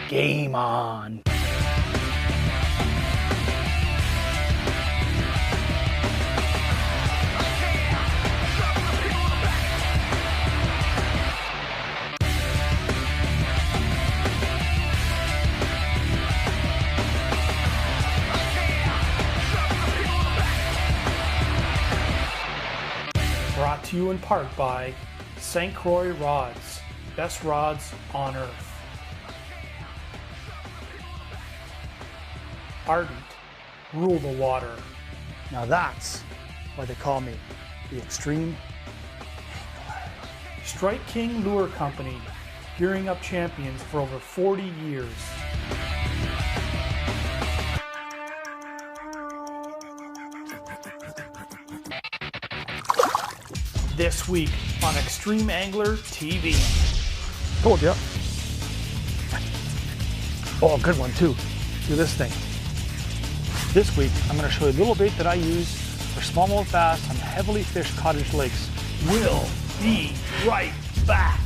game on. Brought to you in part by St. Croix Rods, best rods on earth. Ardent, rule the water. Now that's why they call me the Extreme Angler. Strike King Lure Company, gearing up champions for over 40 years. This week on Extreme Angler TV. Told ya. Oh, good one too. Do this thing. This week, I'm going to show you a little bait that I use for smallmouth bass on heavily fished cottage lakes. We'll be right back.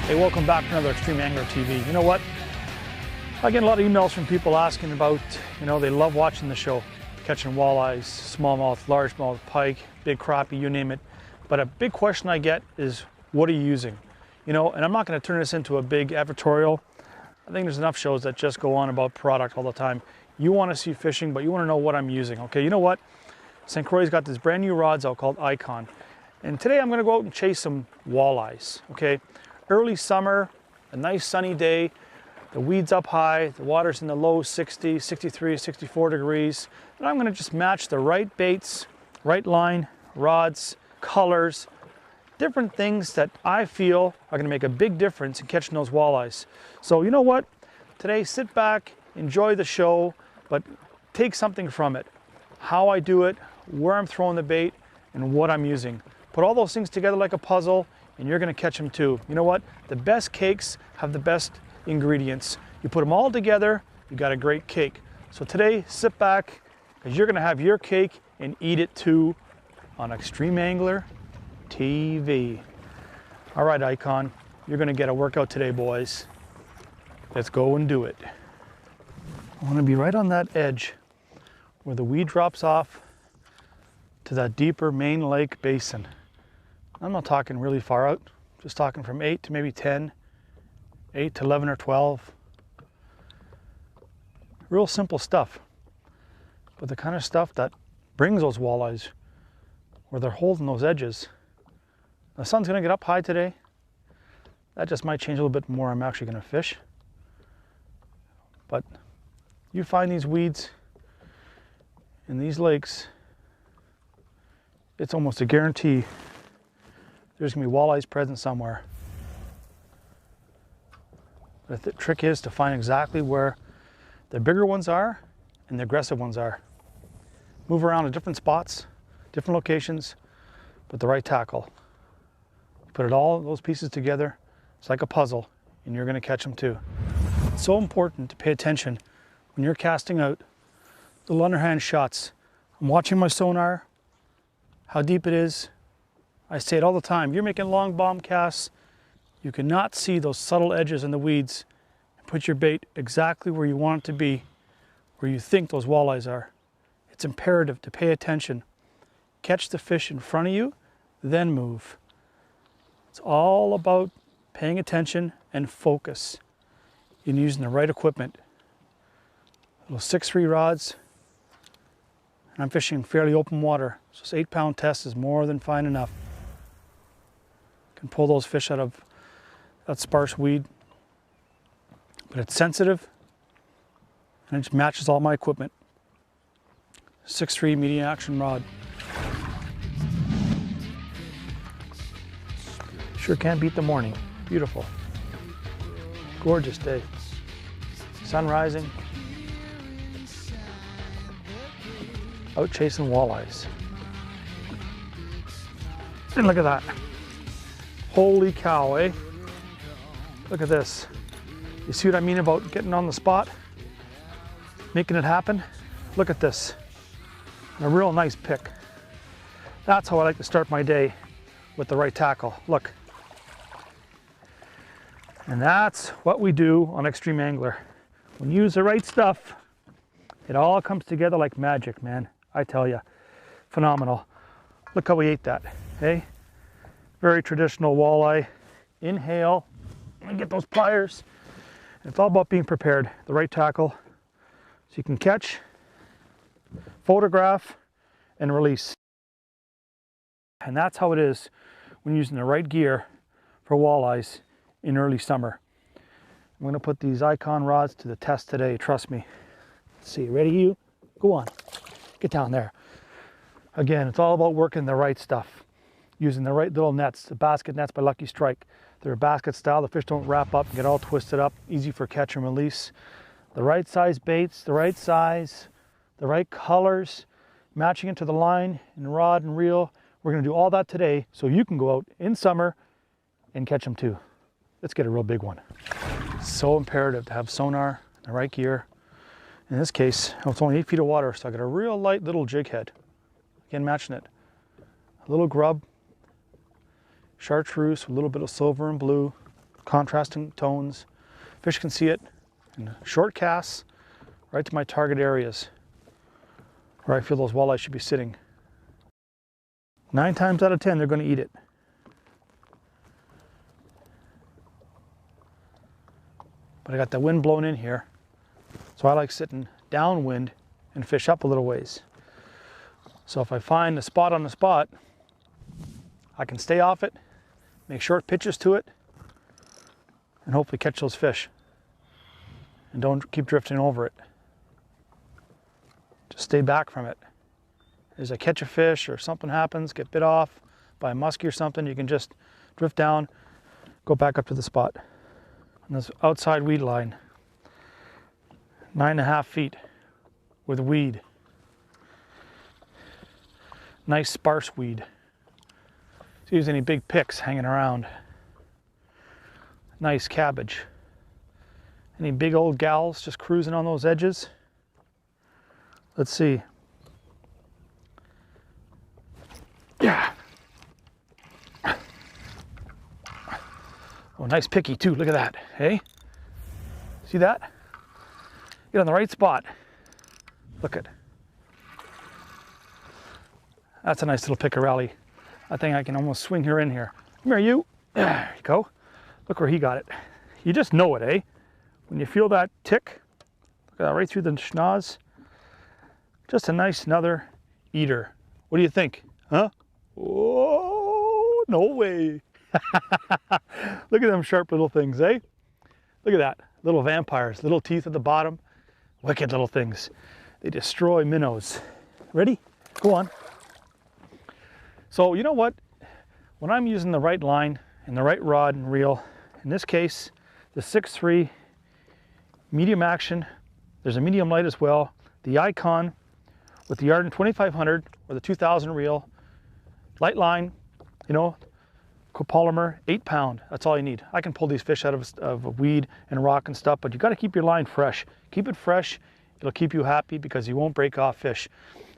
Hey, welcome back to another Extreme Angler TV. You know what? I get a lot of emails from people asking about, they love watching the show, catching walleyes, smallmouth, largemouth, pike, big crappie, you name it. But a big question I get is, what are you using? And I'm not going to turn this into a big advertorial. I think there's enough shows that just go on about product all the time. You want to see fishing, but you want to know what I'm using. Okay, you know what? St. Croix's got this brand new rods out called Eyecon. And today I'm going to go out and chase some walleyes, okay? Early summer, a nice sunny day, the weeds up high, the water's in the low 60, 63, 64 degrees. And I'm gonna just match the right baits, right line, rods, colors, different things that I feel are gonna make a big difference in catching those walleyes. So you know what? Today, sit back, enjoy the show, but take something from it. How I do it, where I'm throwing the bait, and what I'm using. Put all those things together like a puzzle, and you're gonna catch them too. You know what? The best cakes have the best ingredients. You put them all together, you got a great cake. So today, sit back, because you're gonna have your cake and eat it too on Extreme Angler TV. All right, Eyecon, you're gonna get a workout today, boys. Let's go and do it. I wanna be right on that edge where the weed drops off to that deeper main lake basin. I'm not talking really far out, just talking from 8 to maybe 10, 8 to 11 or 12. Real simple stuff, but the kind of stuff that brings those walleyes where they're holding those edges. The sun's gonna get up high today. That just might change a little bit more. I'm actually gonna fish. But you find these weeds in these lakes, it's almost a guarantee there's gonna be walleyes present somewhere. But the trick is to find exactly where the bigger ones are and the aggressive ones are. Move around to different spots, different locations, but the right tackle. Put it all, those pieces together, it's like a puzzle, and you're gonna catch them too. It's so important to pay attention when you're casting out the underhand shots. I'm watching my sonar, how deep it is. I say it all the time, you're making long bomb casts, you cannot see those subtle edges in the weeds and put your bait exactly where you want it to be, where you think those walleyes are. It's imperative to pay attention. Catch the fish in front of you, then move. It's all about paying attention and focus and using the right equipment. Little 6-3 rods, and I'm fishing fairly open water, so this 8-pound test is more than fine enough. Can pull those fish out of that sparse weed, but it's sensitive and it just matches all my equipment. 6-3 medium action rod. Sure can't beat the morning. Beautiful. Gorgeous day. Sun rising. Out chasing walleyes. And look at that. Holy cow, eh? Look at this. You see what I mean about getting on the spot? Making it happen? Look at this. A real nice pick. That's how I like to start my day, with the right tackle. Look. And that's what we do on Extreme Angler. When you use the right stuff, it all comes together like magic, man. I tell you, phenomenal. Look how we ate that, hey? Very traditional walleye. Inhale, and get those pliers. It's all about being prepared. The right tackle, so you can catch, photograph, and release. And that's how it is when using the right gear for walleyes in early summer. I'm gonna put these Eyecon rods to the test today, trust me. Let's see, ready you? Go on, get down there. Again, it's all about working the right stuff. Using the right little nets, the basket nets by Lucky Strike. They're basket style, the fish don't wrap up and get all twisted up, easy for catch and release. The right size baits, the right size, the right colors, matching it to the line and rod and reel. We're gonna do all that today so you can go out in summer and catch them too. Let's get a real big one. So imperative to have sonar, the right gear. In this case, it's only 8 feet of water, so I got a real light little jig head. Again, matching it. A little grub, chartreuse with a little bit of silver and blue, contrasting tones. Fish can see it in short casts right to my target areas where I feel those walleyes should be sitting. 9 times out of 10, they're going to eat it. But I got the wind blowing in here, so I like sitting downwind and fish up a little ways. So if I find a spot on the spot, I can stay off it, make short pitches to it, and hopefully catch those fish. And don't keep drifting over it. Just stay back from it. As I catch a fish or something happens, get bit off by a muskie or something, you can just drift down, go back up to the spot. And this outside weed line, 9.5 feet with weed. Nice sparse weed. See if there's any big picks hanging around. Nice cabbage. Any big old gals just cruising on those edges? Let's see. Yeah. Oh, nice picky too. Look at that. Hey? See that? Get on the right spot. Look at. That's a nice little pickerelli. I think I can almost swing her in here. Come here, you. There you go. Look where he got it. You just know it, eh? When you feel that tick, look at that right through the schnoz. Just a nice another eater. What do you think? Huh? Oh, no way. Look at them sharp little things, eh? Look at that. Little vampires, little teeth at the bottom. Wicked little things. They destroy minnows. Ready? Go on. So you know what? When I'm using the right line and the right rod and reel, in this case, the 6.3 medium action, there's a medium light as well, the Eyecon with the Arden 2500 or the 2000 reel, light line, you know, copolymer, 8 pound, that's all you need. I can pull these fish out of weed and rock and stuff, but you got to keep your line fresh. Keep it fresh, it'll keep you happy because you won't break off fish.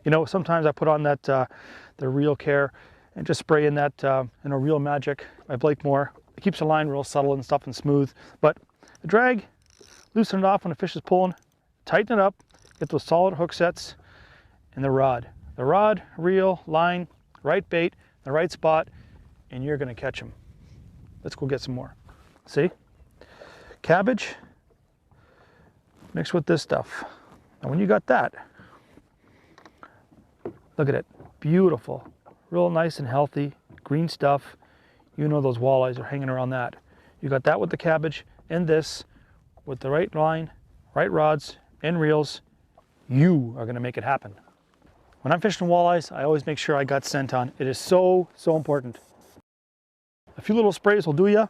You know, sometimes I put on that, the Reel Care and just spray in that, you know, Reel Magic by Blakemore. It keeps the line real subtle and stuff and smooth, but the drag, loosen it off when the fish is pulling, tighten it up, get those solid hook sets, and the rod, reel, line, right bait, the right spot, and you're gonna catch them. Let's go get some more. See? Cabbage mixed with this stuff. And when you got that, look at it, beautiful, real nice and healthy, green stuff. You know those walleyes are hanging around that. You got that with the cabbage and this with the right line, right rods and reels, you are gonna make it happen. When I'm fishing walleyes, I always make sure I got scent on. It is so, so important. A few little sprays will do ya.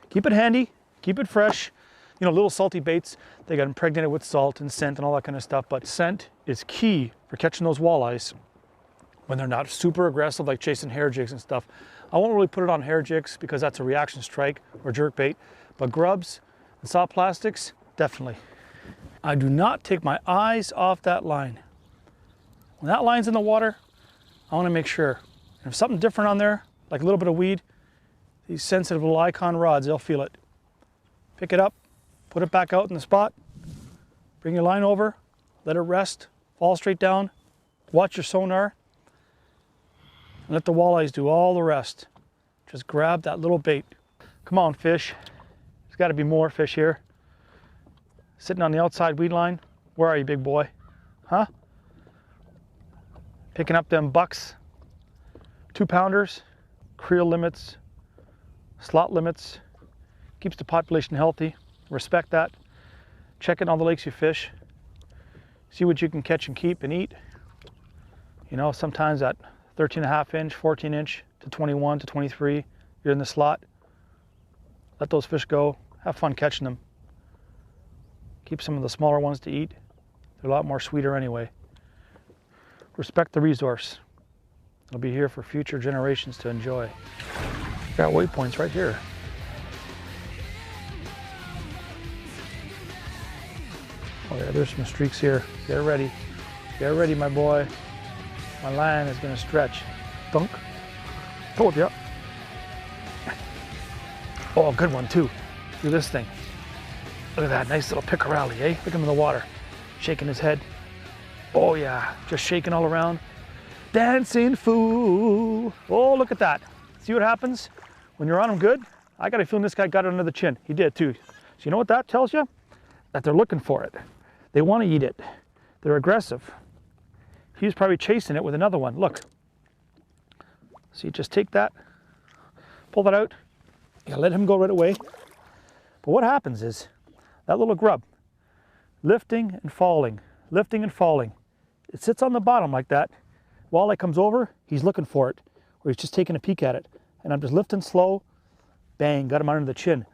Keep it handy, keep it fresh. You know, little salty baits, they got impregnated with salt and scent and all that kind of stuff, but scent is key for catching those walleyes when they're not super aggressive, like chasing hair jigs and stuff. I won't really put it on hair jigs because that's a reaction strike or jerk bait, but grubs and soft plastics, definitely. I do not take my eyes off that line. When that line's in the water, I want to make sure. And if something different on there, like a little bit of weed, these sensitive little Eyecon rods, they'll feel it. Pick it up, put it back out in the spot, bring your line over, let it rest, fall straight down, watch your sonar, and let the walleyes do all the rest. Just grab that little bait. Come on, fish. There's got to be more fish here. Sitting on the outside weed line. Where are you, big boy? Huh? Picking up them bucks, 2-pounders, creel limits, slot limits, keeps the population healthy. Respect that. Check in on the lakes you fish. See what you can catch and keep and eat. You know, sometimes that 13.5 inch, 14 inch to 21 to 23, you're in the slot. Let those fish go. Have fun catching them. Keep some of the smaller ones to eat. They're a lot more sweeter anyway. Respect the resource. It'll be here for future generations to enjoy. Got waypoints right here. Oh yeah, there's some streaks here. Get ready. Get ready, my boy. My line is gonna stretch. Dunk. Told ya. Oh, good one too. Do this thing. Look at that, nice little pickerelli, eh? Look at him in the water, shaking his head. Oh yeah, just shaking all around. Dancing fool. Oh, look at that. See what happens when you're on him good? I got a feeling this guy got it under the chin. He did too. So you know what that tells you? That they're looking for it. They want to eat it. They're aggressive. He's probably chasing it with another one. Look. See, just take that, pull that out. You gotta let him go right away. But what happens is that little grub, lifting and falling, lifting and falling. It sits on the bottom like that. Walleye comes over, he's looking for it, or he's just taking a peek at it. And I'm just lifting slow, bang, got him under the chin.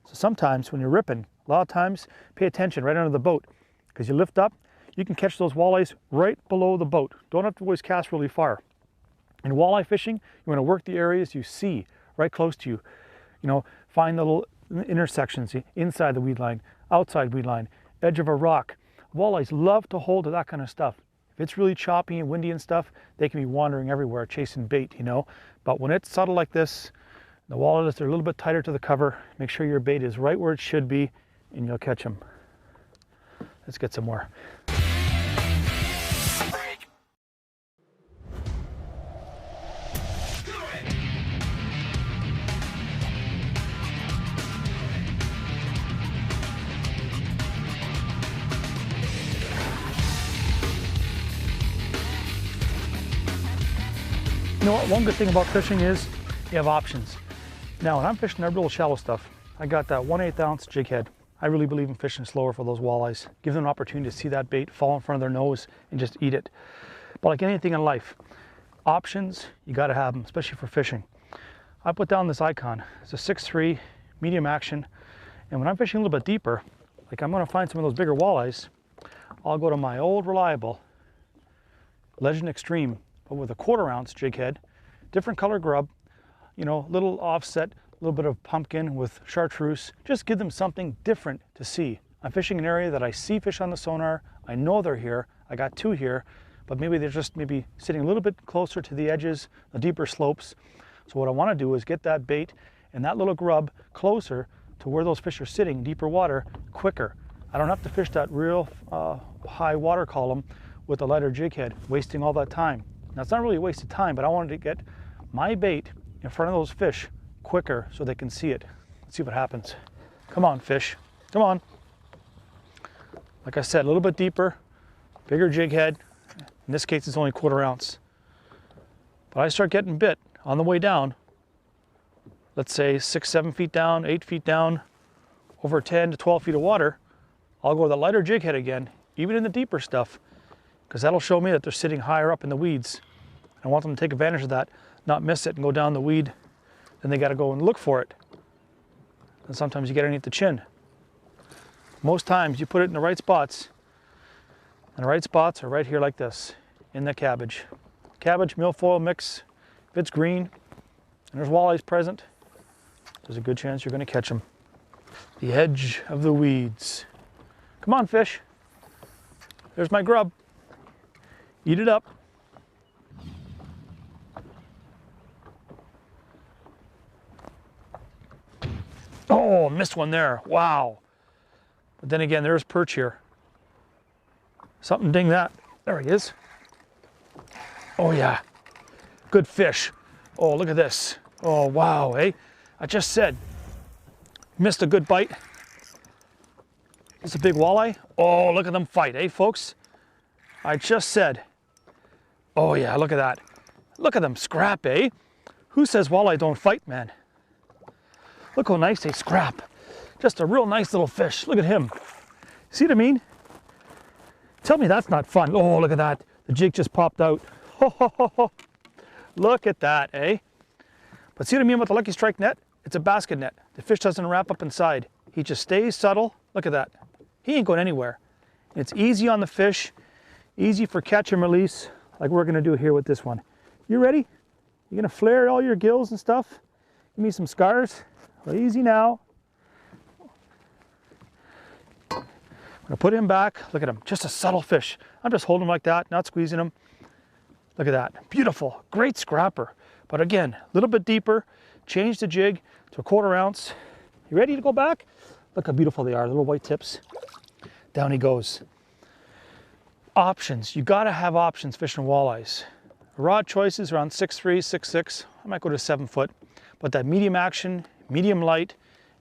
So sometimes when you're ripping, a lot of times, pay attention right under the boat, because you lift up, you can catch those walleyes right below the boat. Don't have to always cast really far. In walleye fishing, you want to work the areas you see right close to you. You know, find the little intersections inside the weed line, outside weed line, edge of a rock. Walleyes love to hold to that kind of stuff. If it's really choppy and windy and stuff, they can be wandering everywhere chasing bait, you know. But when it's subtle like this, the walleyes are a little bit tighter to the cover. Make sure your bait is right where it should be, and you'll catch them. Let's get some more. You know what, one good thing about fishing is you have options. Now, when I'm fishing that real shallow stuff, I got that 1/8 ounce jig head. I really believe in fishing slower for those walleyes. Give them an opportunity to see that bait fall in front of their nose and just eat it. But like anything in life, options, you gotta have them, especially for fishing. I put down this Eyecon. It's a 6.3 medium action. And when I'm fishing a little bit deeper, like I'm gonna find some of those bigger walleyes, I'll go to my old reliable Legend Extreme, but with a 1/4 ounce jig head, different color grub, you know, little offset, a little bit of pumpkin with chartreuse. Just give them something different to see. I'm fishing an area that I see fish on the sonar. I know they're here. I got 2 here, but maybe they're just maybe sitting a little bit closer to the edges, the deeper slopes. So what I want to do is get that bait and that little grub closer to where those fish are sitting, deeper water, quicker. I don't have to fish that real high water column with a lighter jig head, wasting all that time. Now, it's not really a waste of time, but I wanted to get my bait in front of those fish quicker so they can see it. Let's see what happens. Come on, fish. Come on. Like I said, a little bit deeper, bigger jig head. In this case, it's only 1/4 ounce. But I start getting bit on the way down. Let's say 6, 7 feet down, 8 feet down, over 10 to 12 feet of water. I'll go with a lighter jig head again, even in the deeper stuff, because that'll show me that they're sitting higher up in the weeds. I want them to take advantage of that, not miss it and go down the weed. Then they got to go and look for it. and sometimes you get underneath the chin. Most times you put it in the right spots, and the right spots are right here like this, in the cabbage. Cabbage, milfoil mix, if it's green, and there's walleyes present, there's a good chance you're going to catch them. The edge of the weeds. Come on, fish. There's my grub. Eat it up. Oh, missed one there. Wow. But then again, there's perch here. Something ding that. There he is. Oh yeah. Good fish. Oh, look at this. Oh, wow, eh? I just said, missed a good bite. It's a big walleye. Oh, look at them fight, eh, folks? I just said. Oh yeah, look at that. Look at them scrap, eh? Who says walleye don't fight, man? Look how nice they scrap. Just a real nice little fish. Look at him. See what I mean? Tell me that's not fun. Oh, look at that. The jig just popped out. Ho, ho, ho, ho. Look at that, eh? But see what I mean with the Lucky Strike net? It's a basket net. The fish doesn't wrap up inside. He just stays subtle. Look at that. He ain't going anywhere. It's easy on the fish, easy for catch and release, like we're gonna do here with this one. You ready? You gonna flare all your gills and stuff? Give me some scars. Well, easy now. I'm gonna put him back. Look at him, just a subtle fish. I'm just holding him like that, not squeezing him. Look at that, beautiful, great scrapper. But again, a little bit deeper, change the jig to 1/4 ounce. You ready to go back? Look how beautiful they are, little white tips. Down he goes. Options, you gotta have options fishing walleyes. Rod choices around 6'3", 6'6". I might go to 7 foot. But that medium action, medium light,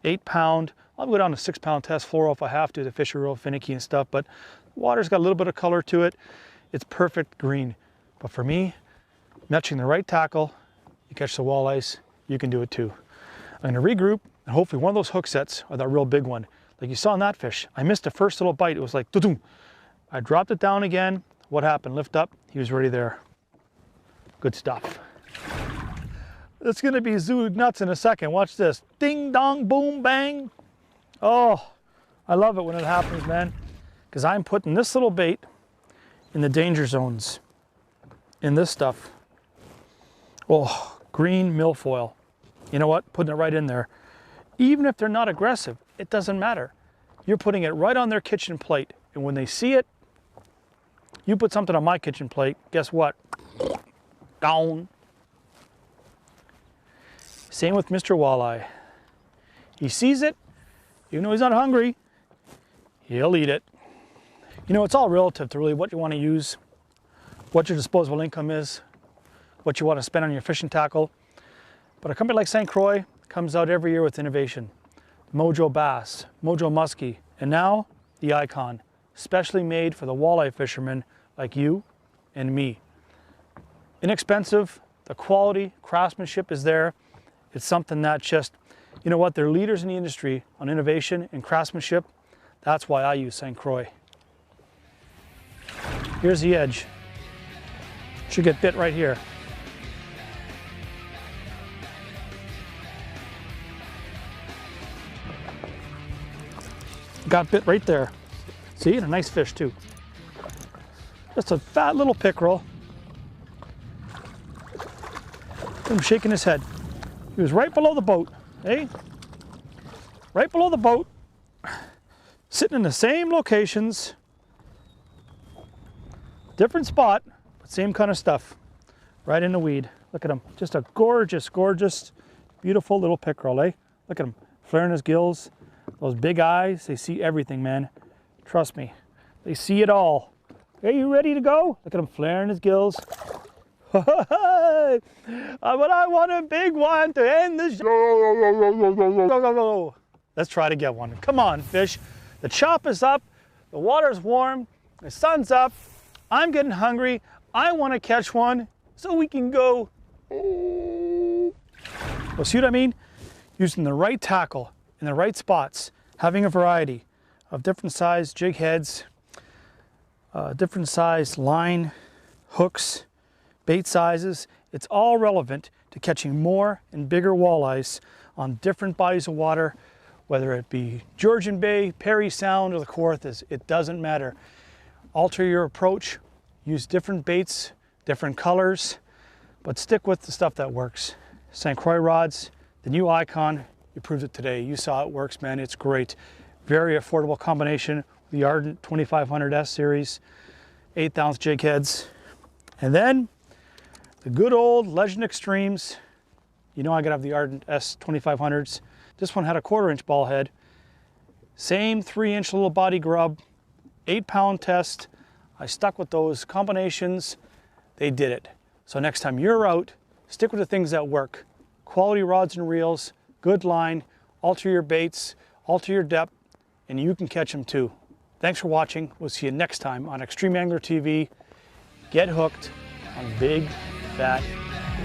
8 pound, I'll go down to 6 pound test fluoro if I have to. The fish are real finicky and stuff, but the water's got a little bit of color to it. It's perfect green. But for me, matching the right tackle, you catch the walleyes, you can do it too. I'm gonna regroup, and hopefully one of those hook sets are that real big one. Like you saw in that fish, I missed the first little bite. It was like, doo-doo. I dropped it down again. What happened? Lift up, he was already there. Good stuff. It's gonna be zoo nuts in a second. Watch this. Ding dong, boom, bang. Oh, I love it when it happens, man. Because I'm putting this little bait in the danger zones. In this stuff. Oh, green milfoil. You know what? Putting it right in there. Even if they're not aggressive, it doesn't matter. You're putting it right on their kitchen plate. And when they see it, you put something on my kitchen plate, guess what? Down. Same with Mr. Walleye. He sees it, even though he's not hungry, he'll eat it. You know, it's all relative to really what you want to use, what your disposable income is, what you want to spend on your fishing tackle. But a company like St. Croix comes out every year with innovation. Mojo Bass, Mojo Muskie, and now the Eyecon, specially made for the walleye fishermen like you and me. Inexpensive, the quality, craftsmanship is there. It's something that just, you know what, they're leaders in the industry on innovation and craftsmanship. That's why I use St. Croix. Here's the edge. Should get bit right here. Got bit right there. See, and a nice fish too. Just a fat little pickerel. I'm shaking his head. He was right below the boat, eh? Right below the boat, sitting in the same locations, different spot, but same kind of stuff, right in the weed. Look at him, just a gorgeous, gorgeous, beautiful little pickerel, eh? Look at him, flaring his gills, those big eyes, they see everything, man. Trust me, they see it all. Are you ready to go? Look at him flaring his gills. But I want a big one to end the show. Let's try to get one. Come on, fish. The chop is up, the water's warm, the sun's up, I'm getting hungry, I want to catch one so we can go. Well, see what I mean? Using the right tackle in the right spots, having a variety of different size jig heads, different size line, hooks, bait sizes. It's all relevant to catching more and bigger walleyes on different bodies of water whether it be Georgian Bay, Parry Sound, or the Kawarthas, it doesn't matter. Alter your approach, use different baits, different colors, but stick with the stuff that works. St. Croix rods, the new Eyecon, you proved it today. You saw it works, man, it's great. Very affordable combination with the Ardent 2500S series, 1/8 ounce jig heads. And then the good old Legend Extremes. You know I gotta have the Ardent S2500s. This one had a 1/4 inch ball head. Same 3-inch little body grub, 8-pound test. I stuck with those combinations. They did it. So next time you're out, stick with the things that work. Quality rods and reels, good line, alter your baits, alter your depth, and you can catch them too. Thanks for watching. We'll see you next time on Extreme Angler TV. Get hooked on big, fat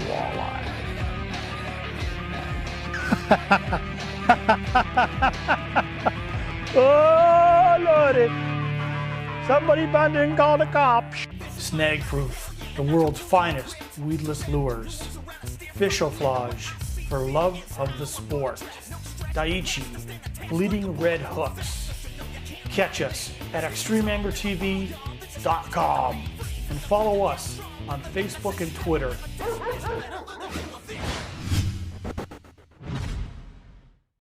walleye. Oh, Lordy. Somebody bundling call the cops. Snag Proof, the world's finest weedless lures. Fish-o-flage, for love of the sport. Daiichi, bleeding red hooks. Catch us at extremeanglertv.com and follow us on Facebook and Twitter.